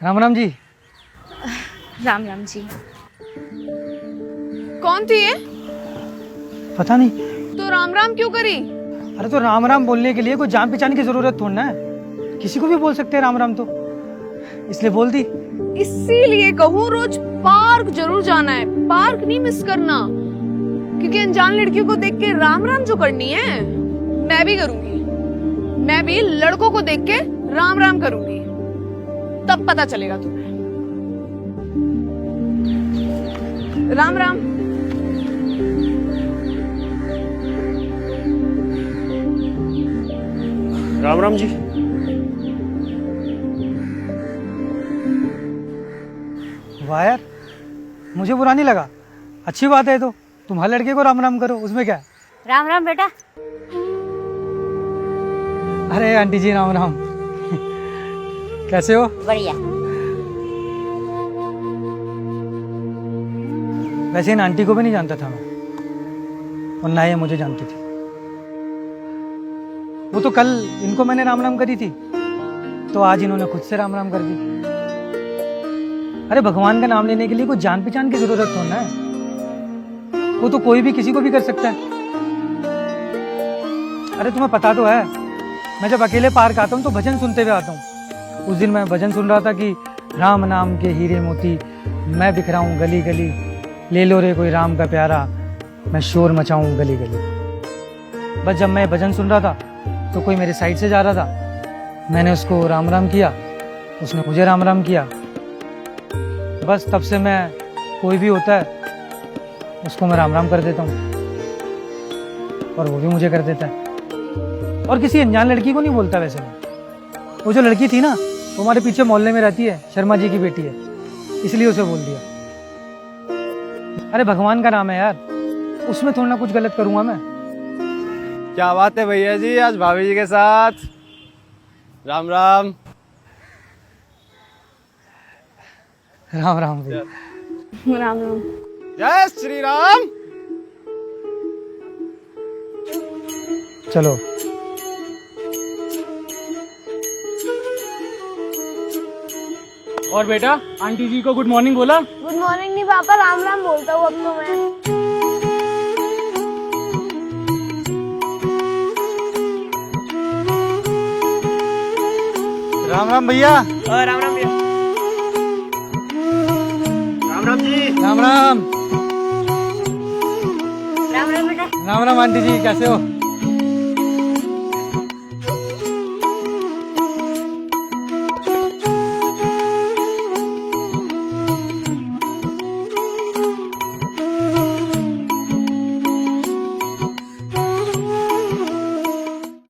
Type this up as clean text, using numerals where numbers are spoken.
राम राम जी। राम राम जी। कौन थी ये? पता नहीं। तो राम राम क्यों करी? अरे तो राम राम बोलने के लिए कोई जान पहचान की जरूरत थोड़ी ना है, किसी को भी बोल सकते हैं राम राम, तो इसलिए बोल दी। इसीलिए कहूँ रोज पार्क जरूर जाना है, पार्क नहीं मिस करना, क्योंकि अनजान लड़कियों को देख के राम राम जो करनी है मैं भी करूंगी। मैं भी लड़कों को देख के राम राम करूंगी, तब पता चलेगा तुम्हें। राम राम। राम राम जी। वाह यार, मुझे बुरा नहीं लगा, अच्छी बात है। तो तुम हर लड़के को राम राम करो, उसमें क्या है। राम राम बेटा। अरे आंटी जी राम राम। कैसे हो? बढ़िया। वैसे इन आंटी को भी नहीं जानता था मैं, और ना ये मुझे जानती थी। वो तो कल इनको मैंने राम राम करी थी, तो आज इन्होंने खुद से राम राम कर दी। अरे भगवान का नाम लेने के लिए कोई जान पहचान की जरूरत तो ना है, वो तो कोई भी किसी को भी कर सकता है। अरे तुम्हें पता तो है, मैं जब अकेले पार्क आता हूँ तो भजन सुनते हुए आता हूँ। उस दिन मैं भजन सुन रहा था कि राम नाम के हीरे मोती मैं बिखराऊं गली गली, ले लो रे कोई राम का प्यारा, मैं शोर मचाऊं गली गली। बस जब मैं भजन सुन रहा था तो कोई मेरे साइड से जा रहा था, मैंने उसको राम राम किया, उसने मुझे राम राम किया। बस तब से मैं, कोई भी होता है उसको मैं राम राम कर देता हूँ, और वो भी मुझे कर देता है। और किसी अनजान लड़की को नहीं बोलता वैसे मैं। वो जो लड़की थी ना, वो हमारे पीछे मोहल्ले में रहती है, शर्मा जी की बेटी है, इसलिए उसे बोल दिया। अरे भगवान का नाम है यार, उसमें थोड़ा ना कुछ गलत करूंगा मैं। क्या बात है भैया जी, आज भाभी जी के साथ। राम राम। राम राम जी। राम राम। जय श्री राम। चलो। और बेटा, आंटी जी को गुड मॉर्निंग बोला? गुड मॉर्निंग नहीं पापा, राम राम बोलता हूँ अब तो मैं। राम राम भैया। राम राम भैया। राम राम जी। राम राम। राम राम बेटा। राम राम आंटी जी, कैसे हो?